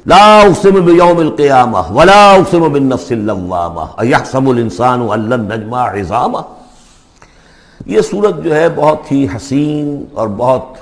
لا اقسم بیوم القیامہ ولا اقسم بالنفس اللوامہ ایحسب الانسان ان لن نجمع عظامہ. یہ سورت جو ہے بہت ہی حسین اور بہت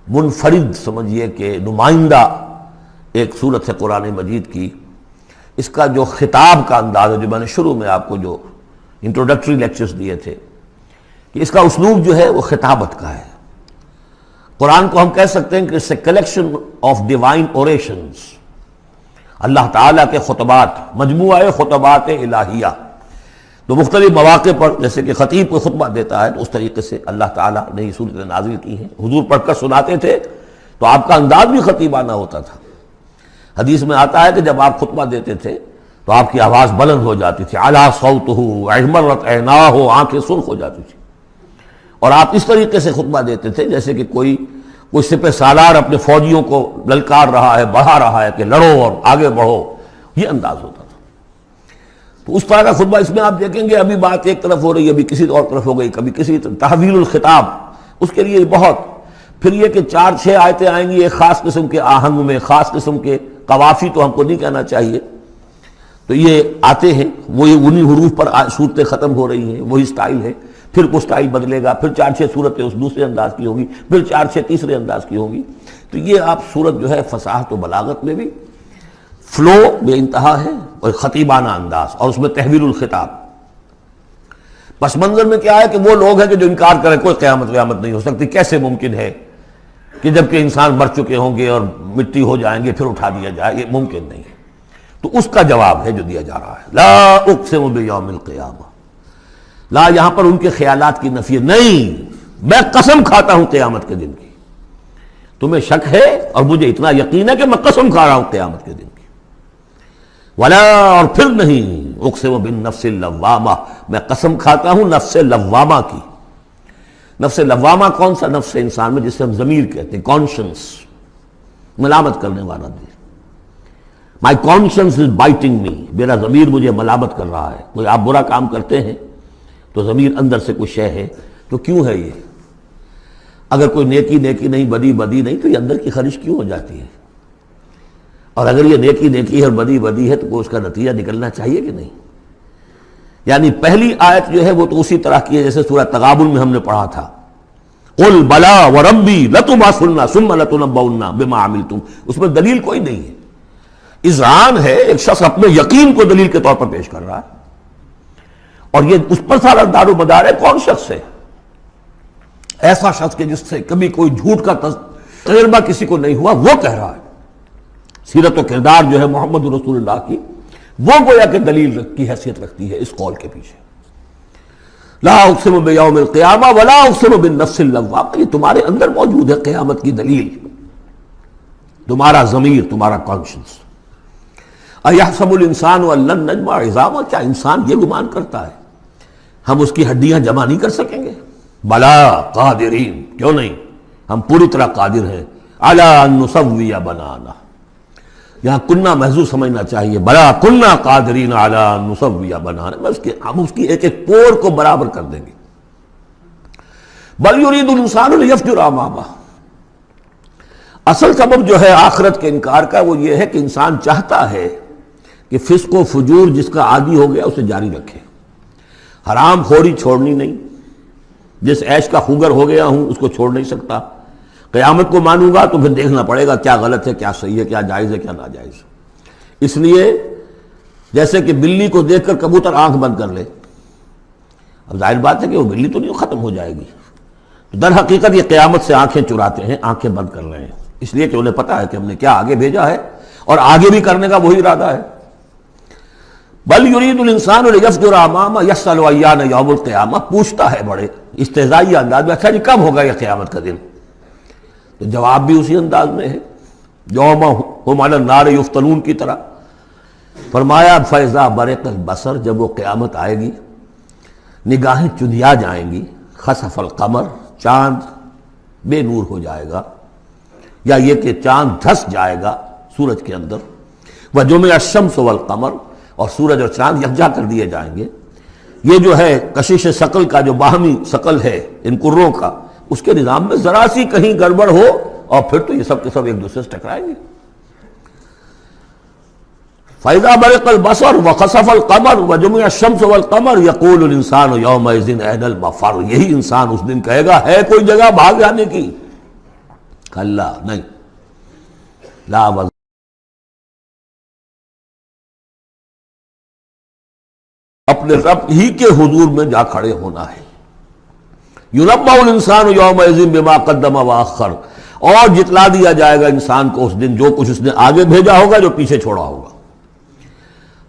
منفرد سمجھیے کہ نمائندہ ایک سورت ہے قرآن مجید کی. اس کا جو خطاب کا انداز ہے، جو میں نے شروع میں آپ کو جو انٹروڈکٹری لیکچرز دیے تھے، کہ اس کا اسلوب جو ہے وہ خطابت کا ہے. قرآن کو ہم کہہ سکتے ہیں کہ it's a collection of divine orations، اللہ تعالیٰ کے خطبات، مجموعہ خطبات الہیہ. تو مختلف مواقع پر جیسے کہ خطیب کو خطبہ دیتا ہے تو اس طریقے سے اللہ تعالیٰ نے یہ صورتیں نازل کی ہیں. حضور پڑھ کر سناتے تھے تو آپ کا انداز بھی خطیبانہ ہوتا تھا. حدیث میں آتا ہے کہ جب آپ خطبہ دیتے تھے تو آپ کی آواز بلند ہو جاتی تھی، اعلیٰ صوتہ احمرت عیناہ، آنکھیں سرخ ہو جاتی تھی. اور آپ اس طریقے سے خطبہ دیتے تھے جیسے کہ کوئی سپہ سالار اپنے فوجیوں کو للکار رہا ہے، بڑھا رہا ہے کہ لڑو اور آگے بڑھو، یہ انداز ہوتا تھا. تو اس طرح کا خطبہ اس میں آپ دیکھیں گے ابھی بات ایک طرف ہو رہی ہے، ابھی کسی اور طرف ہو گئی، کبھی کسی طرف. تحویل الخطاب اس کے لیے بہت. پھر یہ کہ 4-6 آیتیں آئیں گی ایک خاص قسم کے آہنگ میں، خاص قسم کے قوافی تو ہم کو نہیں کہنا چاہیے، تو یہ آتے ہیں، وہی انہی حروف پر صورتیں ختم ہو رہی ہیں، وہی سٹائل ہے. پھر وہ سٹائل بدلے گا، پھر 4-6 صورتیں اس دوسرے انداز کی ہوگی، پھر 4-6 تیسرے انداز کی ہوگی. تو یہ آپ صورت جو ہے فصاحت و بلاغت میں بھی فلو بے انتہا ہے اور خطیبانہ انداز، اور اس میں تحویل الخطاب. پس منظر میں کیا ہے کہ وہ لوگ ہیں کہ جو انکار کریں کوئی قیامت نہیں ہو سکتی، کیسے ممکن ہے کہ جب کہ انسان مر چکے ہوں گے اور مٹی ہو جائیں گے پھر اٹھا دیا جائے، یہ ممکن نہیں ہے. تو اس کا جواب ہے جو دیا جا رہا ہے. لا اقسم بیوم القیامہ. لا یہاں پر ان کے خیالات کی نفی نہیں، میں قسم کھاتا ہوں قیامت کے دن کی. تمہیں شک ہے اور مجھے اتنا یقین ہے کہ میں قسم کھا رہا ہوں قیامت کے دن کی. ولا اور پھر نہیں، اقسم بالنفس اللوامہ، میں قسم کھاتا ہوں نفس لوامہ کی. نفس لوامہ کون سا نفس انسان میں جسے ہم ضمیر کہتے ہیں، کانشنس، ملامت کرنے والا دل. مائی کانشنس از بائٹنگ می، میرا ضمیر مجھے ملامت کر رہا ہے. کوئی آپ برا کام کرتے ہیں تو ضمیر اندر سے کوئی شے ہے، تو کیوں ہے یہ؟ اگر کوئی نیکی نہیں، بدی نہیں، تو یہ اندر کی خرش کیوں ہو جاتی ہے؟ اور اگر یہ نیکی ہے اور بدی ہے تو کوئی اس کا نتیجہ نکلنا چاہیے کہ نہیں؟ یعنی پہلی آیت جو ہے وہ تو اسی طرح کی ہے جیسے سورہ تغابن میں ہم نے پڑھا تھا، قل بلا وربی لتبعثن ثم لتنبؤن بما عملتم. اس میں دلیل کوئی نہیں ہے، اذعان ہے. ایک شخص اپنے یقین کو دلیل کے طور پر پیش کر رہا ہے، اور یہ اس پر سارا دار و مدار ہے. کون شخص ہے ایسا شخص کہ جس سے کبھی کوئی جھوٹ کا تجربہ کسی کو نہیں ہوا، وہ کہہ رہا ہے. سیرت و کردار جو ہے محمد رسول اللہ کی، وہ گویا کہ دلیل کی حیثیت رکھتی ہے اس قول کے پیچھے. لا اقسم بیوم القیامہ ولا اقسم بالنفس اللوامہ، یہ تمہارے اندر موجود ہے قیامت کی دلیل، تمہارا ضمیر، تمہارا کانشنس. ایحسب الانسان ان لن نجمع عظامہ، کیا انسان یہ گمان کرتا ہے ہم اس کی ہڈیاں جمع نہیں کر سکیں گے؟ بلا قادرین، کیوں نہیں، ہم پوری طرح قادر ہیں. علی ان نسوی بنانا، یہاں کنہ محذوف سمجھنا چاہیے. بلا کنہ قادرین علی ان نسوی بنانا، بس کہ ہم اس کی ایک ایک پور کو برابر کر دیں گے. بل یرید الانسان لیفجر امامہ، اصل سبب جو ہے آخرت کے انکار کا وہ یہ ہے کہ انسان چاہتا ہے کہ فسق و فجور جس کا عادی ہو گیا اسے جاری رکھے. حرام خوری چھوڑنی نہیں، جس عیش کا خوگر ہو گیا ہوں اس کو چھوڑ نہیں سکتا. قیامت کو مانوں گا تو پھر دیکھنا پڑے گا کیا غلط ہے، کیا صحیح ہے، کیا جائز ہے، کیا ناجائز. اس لیے جیسے کہ بلی کو دیکھ کر کبوتر آنکھ بند کر لے، اب ظاہر بات ہے کہ وہ بلی تو نہیں ختم ہو جائے گی. در حقیقت یہ قیامت سے آنکھیں چراتے ہیں، آنکھیں بند کر رہے ہیں، اس لیے کہ انہیں پتا ہے کہ ہم نے کیا آگے بھیجا ہے اور آگے بھی کرنے کا وہی ارادہ ہے. بل یرید الانسان لیفجر امامہ یسأل ایان یوم القیامہ، پوچھتا ہے بڑے استہزائی انداز میں، اچھا جی کب ہوگا یہ قیامت کا دن؟ تو جواب بھی اسی انداز میں ہے، یوم ہم علی النار یفتنون کی طرح. فرمایا فاذا برق البصر، جب وہ قیامت آئے گی نگاہیں چندیا جائیں گی. خسف القمر، چاند بے نور ہو جائے گا، یا یہ کہ چاند دھس جائے گا سورج کے اندر. وجمع الشمس والقمر، اور سورج اور چاند یکجا کر دیے جائیں گے. یہ جو ہے کشش ثقل کا جو باہمی ثقل ہے ان کروں کا، اس کے نظام میں ذرا سی کہیں گڑبڑ ہو اور پھر تو یہ سب کے سب ایک دوسرے سے ٹکرائیں گے. فَإِذَا بَرِقَ الْبَصَرُ وَخَسَفَ الْقَمَرُ وَجُمِعَ الشَّمْسُ وَالْقَمَرُ يَقُولُ الْإِنسَانُ يَوْمَئِذٍ أَيْنَ الْمَفَرُّ، یہی انسان اس دن کہے گا ہے کوئی جگہ بھاگ جانے کی؟ کلا نہیں، لا وزر، اپنے رب ہی کے حضور میں جا کھڑے ہونا ہے۔ يُنَبَّأُ الْإِنسَانُ يَوْمَئِذٍ بِمَا قَدَّمَ وَأَخَّرَ، اور جتلا دیا جائے گا انسان کو اس دن جو کچھ اس نے آگے بھیجا ہوگا، جو پیچھے چھوڑا ہوگا۔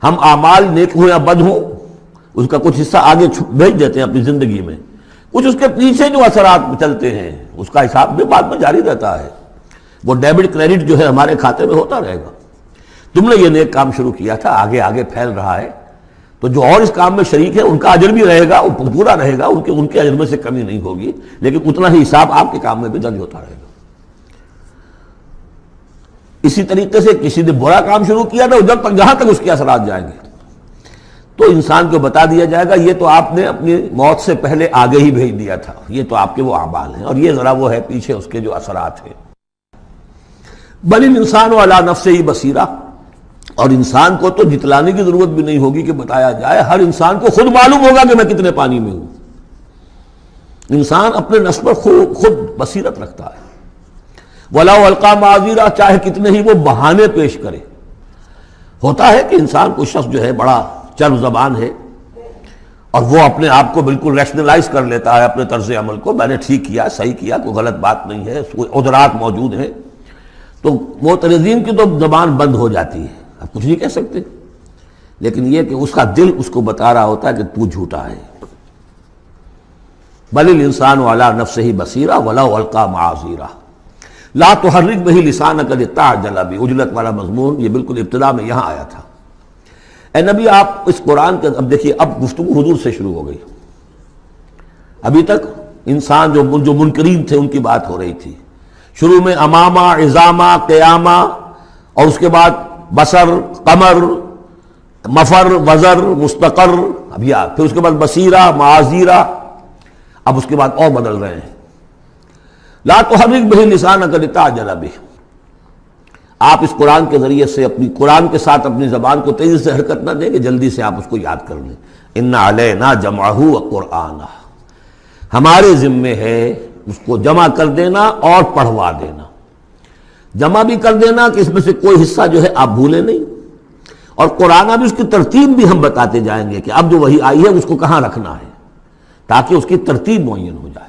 ہم اعمال نیک ہوں یا بد ہوں، اس کا کچھ حصہ آگے بھیج دیتے ہیں اپنی زندگی میں، کچھ اس کے پیچھے جو اثرات چلتے ہیں اس کا حساب بھی بعد میں جاری رہتا ہے۔ وہ ڈیبٹ کریڈٹ جو ہے ہمارے کھاتے میں ہوتا رہے گا۔ تم نے یہ نیک کام شروع کیا تھا، آگے آگے پھیل رہا ہے، تو جو اور اس کام میں شریک ہے ان کا اجر بھی رہے گا، وہ پورا رہے گا، ان کے اجر میں سے کمی نہیں ہوگی، لیکن اتنا ہی حساب آپ کے کام میں بھی درج ہوتا رہے گا۔ اسی طریقے سے کسی نے برا کام شروع کیا تھا، جب تک جہاں تک اس کے اثرات جائیں گے تو انسان کو بتا دیا جائے گا یہ تو آپ نے اپنی موت سے پہلے آگے ہی بھیج دیا تھا، یہ تو آپ کے وہ اعمال ہیں، اور یہ ذرا وہ ہے پیچھے اس کے جو اثرات ہیں۔ بل الانسان علی نفسہ بصیرہ، اور انسان کو تو جتلانے کی ضرورت بھی نہیں ہوگی کہ بتایا جائے، ہر انسان کو خود معلوم ہوگا کہ میں کتنے پانی میں ہوں۔ انسان اپنے نفس پر خود بصیرت رکھتا ہے۔ وَلَوْ أَلْقَىٰ مَعَاذِيرَ، چاہے کتنے ہی وہ بہانے پیش کرے۔ ہوتا ہے کہ انسان کوئی شخص جو ہے بڑا چرب زبان ہے اور وہ اپنے آپ کو بالکل ریشنلائز کر لیتا ہے اپنے طرز عمل کو، میں نے ٹھیک کیا، صحیح کیا، کوئی غلط بات نہیں ہے، کوئی عذرات موجود ہیں، تو معترضین کی تو زبان بند ہو جاتی ہے، اب کچھ نہیں کہہ سکتے، لیکن یہ کہ اس کا دل اس کو بتا رہا ہوتا ہے کہ تو جھوٹا ہے۔ بل الانسان علی نفسہ بصیرہ ولو القیٰ معاذیرہ لا تحرک بہ لسانک لتعجل بہ، عجلت والا مضمون یہ بالکل ابتدا میں یہاں آیا تھا۔ اے نبی آپ اس قرآن کے، اب دیکھیے اب گفتگو حضور سے شروع ہو گئی۔ ابھی تک انسان جو منکرین تھے ان کی بات ہو رہی تھی، شروع میں امامہ، عظامہ، قیامہ، اور اس کے بعد بصر، قمر، مفر، وزر، مستقر، اب یہ پھر اس کے بعد بصیرہ، معاذیرہ، اب اس کے بعد اور بدل رہے ہیں۔ لا تحرک بہ لسانک لتعجل بہ، آپ اس قرآن کے ذریعے سے قرآن کے ساتھ اپنی زبان کو تیزی سے حرکت نہ دیں کہ جلدی سے آپ اس کو یاد کر لیں۔ ان علینا جمعہ وقرآنہ، ہمارے ذمے ہے اس کو جمع کر دینا اور پڑھوا دینا۔ جمع بھی کر دینا کہ اس میں سے کوئی حصہ جو ہے آپ بھولیں نہیں، اور قرآن بھی اس کی ترتیب بھی ہم بتاتے جائیں گے کہ اب جو وحی آئی ہے اس کو کہاں رکھنا ہے، تاکہ اس کی ترتیب معین ہو جائے۔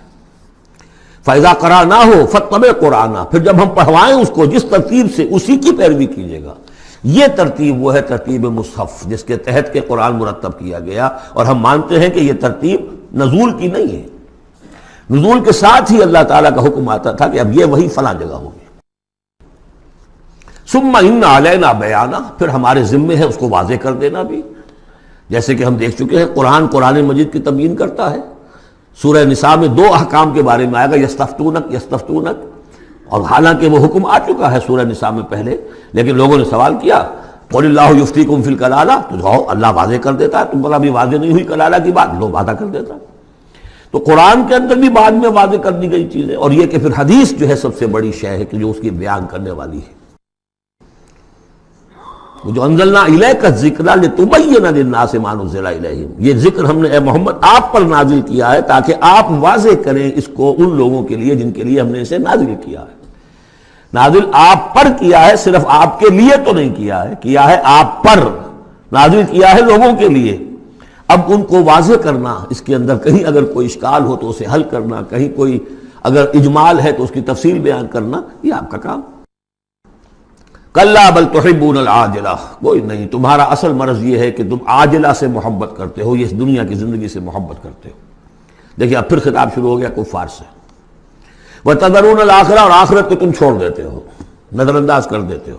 فَإِذَا قَرَأْنَاهُ فَاتَّبِعْ قُرْآنَهُ، پھر جب ہم پڑھوائیں اس کو جس ترتیب سے، اسی کی پیروی کیجیے گا۔ یہ ترتیب وہ ہے ترتیب مصحف جس کے تحت کے قرآن مرتب کیا گیا، اور ہم مانتے ہیں کہ یہ ترتیب نزول کی نہیں ہے، نزول کے ساتھ ہی اللہ تعالیٰ کا حکم آتا تھا کہ اب یہ وحی فلاں جگہ ہوگی۔ ثُمَّ إِنَّ عَلَيْنَا بَيَانَهُ، پھر ہمارے ذمے ہے اس کو واضح کر دینا بھی، جیسے کہ ہم دیکھ چکے ہیں قرآن مجید کی تبیین کرتا ہے۔ سورہ نساء میں دو احکام کے بارے میں آئے گا، یستفتونک، اور حالانکہ وہ حکم آ چکا ہے سورہ نساء میں پہلے، لیکن لوگوں نے سوال کیا قل اللہ یفتیکم فی الکلالہ، تو جاؤ اللہ واضح کر دیتا ہے، تم پر ابھی واضح نہیں ہوئی کلالہ کی بات، لو وعدہ کر دیتا ہے۔ تو قرآن کے اندر بھی بعد میں واضح کر دی گئی چیزیں، اور یہ کہ پھر حدیث جو ہے سب سے بڑی شے ہے کہ جو اس کی بیان کرنے والی ہے۔ جو انزلنا الیک الذکر لتبین للناس ما نزل الیہم، یہ ذکر ہم نے اے محمد آپ پر نازل کیا ہے تاکہ آپ واضح کریں اس کو ان لوگوں کے لیے جن کے لیے ہم نے اسے نازل کیا ہے۔ نازل آپ پر کیا ہے، صرف آپ کے لیے تو نہیں کیا ہے آپ پر، نازل کیا ہے لوگوں کے لیے۔ اب ان کو واضح کرنا، اس کے اندر کہیں اگر کوئی اشکال ہو تو اسے حل کرنا، کہیں کوئی اگر اجمال ہے تو اس کی تفصیل بیان کرنا، یہ آپ کا کام۔ کلا بل تحبون العاجلہ، کوئی نہیں، تمہارا اصل مرض یہ ہے کہ تم عاجلہ سے محبت کرتے ہو، یہ اس دنیا کی زندگی سے محبت کرتے ہو۔ دیکھیے اب پھر خطاب شروع ہو گیا کفار سے۔ وَتَذَرُونَ الْآخِرَةَ، اور آخرت کو تم چھوڑ دیتے ہو، نظر انداز کر دیتے ہو۔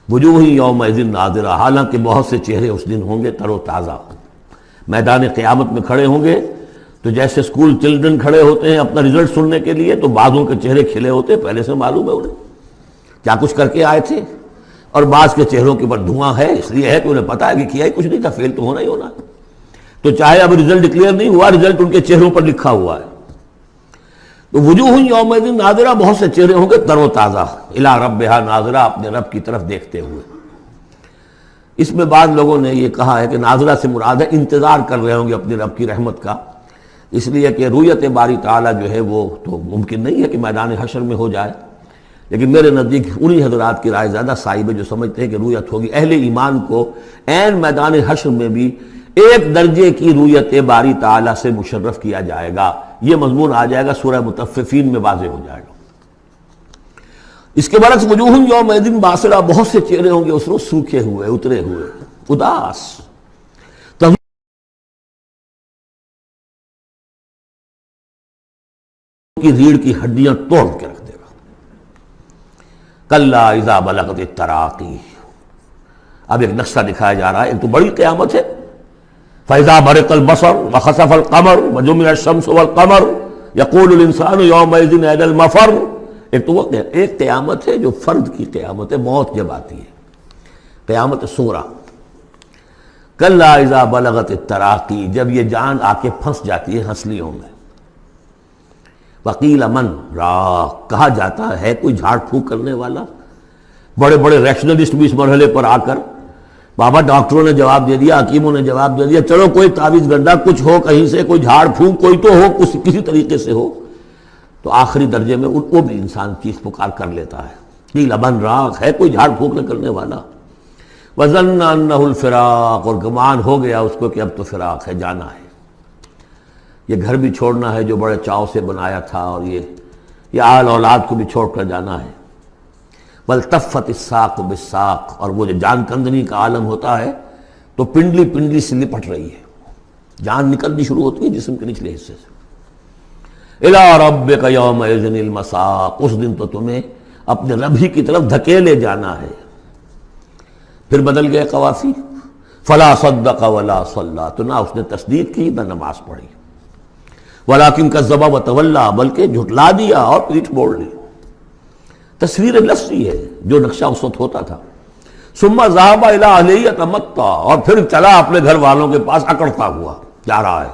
وجوہ یومئذ ناظرہ، حالانکہ بہت سے چہرے اس دن ہوں گے تر و تازہ، میدان قیامت میں کھڑے ہوں گے تو جیسے اسکول چلڈرن کھڑے ہوتے ہیں اپنا رزلٹ سننے کے لیے، تو بعضوں کے چہرے کھلے ہوتے، پہلے سے معلوم ہے انہیں کیا کچھ کر کے آئے تھے، اور بعض کے چہروں کے اوپر دھواں ہے، اس لیے ہے کہ انہیں پتا ہے کہ کیا ہی کچھ نہیں تھا، فیل تو ہونا ہی ہونا ہے، تو چاہے اب رزلٹ ڈکلیئر نہیں ہوا، رزلٹ ان کے چہروں پر لکھا ہوا ہے۔ تو وجوہ یومئذ ناظرہ، بہت سے چہرے ہوں گے تر و تازہ، الی ربہا ناظرہ، اپنے رب کی طرف دیکھتے ہوئے۔ اس میں بعض لوگوں نے یہ کہا ہے کہ ناظرہ سے مراد ہے انتظار کر رہے ہوں گے اپنے رب کی رحمت کا، اس لیے کہ رؤیت باری تعالیٰ جو ہے وہ تو ممکن نہیں ہے کہ میدان حشر میں ہو جائے، لیکن میرے نزدیک انہی حضرات کی رائے زیادہ صائب ہے جو سمجھتے ہیں کہ رؤیت ہوگی۔ اہل ایمان کو عین میدان حشر میں بھی ایک درجے کی رؤیت باری تعالیٰ سے مشرف کیا جائے گا۔ یہ مضمون آ جائے گا سورہ مطففین میں واضح ہو جائے گا۔ اس کے برعکس وجوہ یومئذ باسرہ، بہت سے چہرے ہوں گے اس روز سوکھے ہوئے، اترے ہوئے، اداس، کی ریڑھ کی ہڈیاں توڑ کے رکھ دے گا۔ کلا اذا بلغت التراقی، اب ایک نقشہ دکھایا جا رہا ہے، ایک تو بڑی قیامت ہے، فاذا برق البصر وخسف القمر وجمع الشمس والقمر یقول الانسان یومئذ این المفر۔ ایک تو وہ ایک قیامت ہے جو فرد کی قیامت ہے، موت جب آتی ہے، قیامت صغریٰ۔ کلا اذا بلغت التراقی، جب یہ جان آ کے پھنس جاتی ہے ہنسلیوں میں۔ وقیل من راق، کہا جاتا ہے کوئی جھاڑ پھونک کرنے والا۔ بڑے بڑے ریشنلسٹ بھی اس مرحلے پر آ کر، بابا ڈاکٹروں نے جواب دے دیا، حکیموں نے جواب دے دیا، چلو کوئی تعویذ گنڈا کچھ ہو کہیں سے، کوئی جھاڑ پھونک کوئی تو ہو، کسی طریقے سے ہو، تو آخری درجے میں وہ بھی انسان چیخ پکار کر لیتا ہے۔ قیل من راق، ہے کوئی جھاڑ پھونک نہ کرنے والا۔ وظن انہ الفراق، اور گمان ہو گیا اس کو کہ اب تو فراق ہے، جانا ہے، یہ گھر بھی چھوڑنا ہے جو بڑے چاؤ سے بنایا تھا، اور یہ آل اولاد کو بھی چھوڑ کر جانا ہے۔ والتفت الساق بالساق، اور وہ جو جان کندنی کا عالم ہوتا ہے تو پنڈلی پنڈلی سے لپٹ رہی ہے، جان نکلنی شروع ہوتی ہے جسم کے نچلے حصے سے۔ الی ربک یومئذ المساق، اس دن تو تمہیں اپنے رب ہی کی طرف دھکیلے جانا ہے۔ پھر بدل گئے قوافی، فلا صدق ولا صلی، تو نہ اس نے تصدیق کی نہ نماز پڑھی، ولیکن کذب وتولی، بلکہ جھٹلا دیا اور پیٹھ موڑ لی۔ تصویر لفظی ہے جو نقشہ اس وقت ہوتا تھا۔ ثم ذهب الی اہلہ یتمطیٰ، اور پھر چلا اپنے گھر والوں کے پاس اکڑتا ہوا جا رہا ہے۔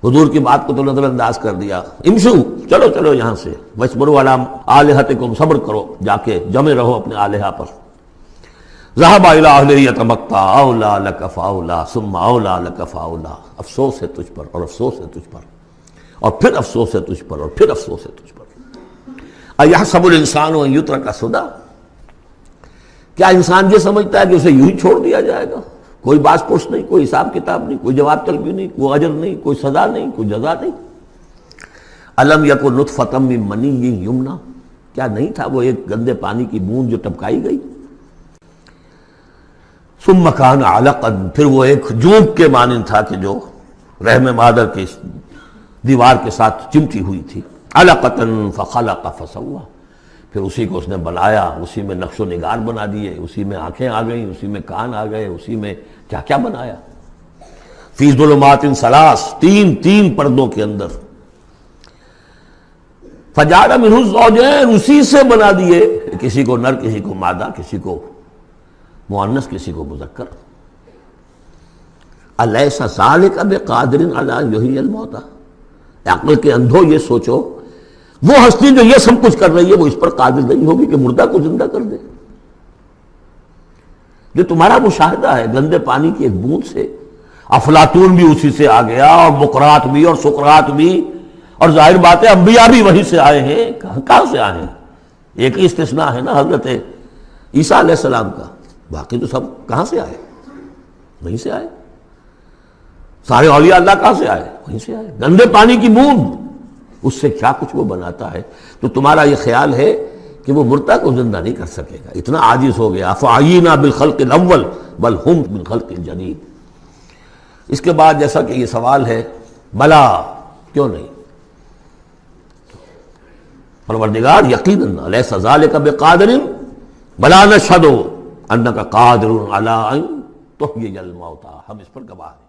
حضور کی بات کو تو نظر انداز کر دیا، امشو، چلو چلو یہاں سے، واسبروا علی آلہتکم، صبر کرو، جا کے جمے رہو اپنے آلہہ پر۔ ذهب الی اہلہ یتمطیٰ اولیٰ لک فاولیٰ ثم اولیٰ لک فاولیٰ، افسوس ہے تجھ پر اور افسوس ہے تجھ پر اور پھر افسوس ہے تجھ پر اور پھر افسوس ہے تجھ پر۔ ایحسب الانسان ان یترک سدی، کیا انسان یہ سمجھتا ہے کہ اسے یوں ہی چھوڑ دیا جائے گا؟ کوئی باز پرس نہیں، کوئی حساب کتاب نہیں، کوئی جواب طلبی نہیں، کوئی اجر نہیں، کوئی سزا نہیں، کوئی جزا نہیں۔ الم یکن نطفۃ من منی یمنیٰ، کیا نہیں تھا وہ ایک گندے پانی کی بوند جو ٹپکائی گئی؟ ثم کان علقاً، پھر وہ ایک جونک کے مانند تھا کہ جو رحم مادر کی دیوار کے ساتھ چمٹی ہوئی تھی۔ علقۃً فخلق فسویٰ، پھر اسی کو اس نے بنایا، اسی میں نقش و نگار بنا دیے، اسی میں آنکھیں آ گئیں، اسی میں کان آ گئے، اسی میں کیا کیا بنایا۔ فی ظلمات ثلاث، تین پردوں کے اندر۔ فجعل منہ الزوجین، اسی سے بنا دیے، کسی کو نر، کسی کو مادہ، کسی کو مؤنث، کسی کو مذکر۔ الیس ذلک بقادر علی ان یحیی الموتیٰ، عقل کے اندھو یہ سوچو، وہ ہستی جو یہ سب کچھ کر رہی ہے وہ اس پر قادر نہیں ہوگی کہ مردہ کو زندہ کر دے؟ جو تمہارا مشاہدہ ہے گندے پانی کی ایک بوند سے، افلاطون بھی اسی سے آ گیا، اور بقراط بھی، اور سقراط بھی، اور ظاہر بات ہے انبیاء بھی وہیں سے آئے ہیں۔ کہاں سے آئے ہیں؟ ایک ہی استثناء ہے نا حضرت عیسیٰ علیہ السلام کا، باقی تو سب کہاں سے آئے؟ وہیں سے آئے۔ سارے اولیاء اللہ کہاں سے آئے؟ وہیں سے آئے۔ گندے پانی کی بوند، اس سے کیا کچھ وہ بناتا ہے؟ تو تمہارا یہ خیال ہے کہ وہ مردہ کو زندہ نہیں کر سکے گا، اتنا عاجز ہو گیا۔ فعینا بالخلق الاول بل ہم من خلق جدید۔ اس کے بعد جیسا کہ یہ سوال ہے، بلا، کیوں نہیں؟ پروردگار یقیناً الیس ذلک بقادر بلا نشہد انک قادر علی ان تحیی الموتیٰ، ہم اس پر گواہ ہیں۔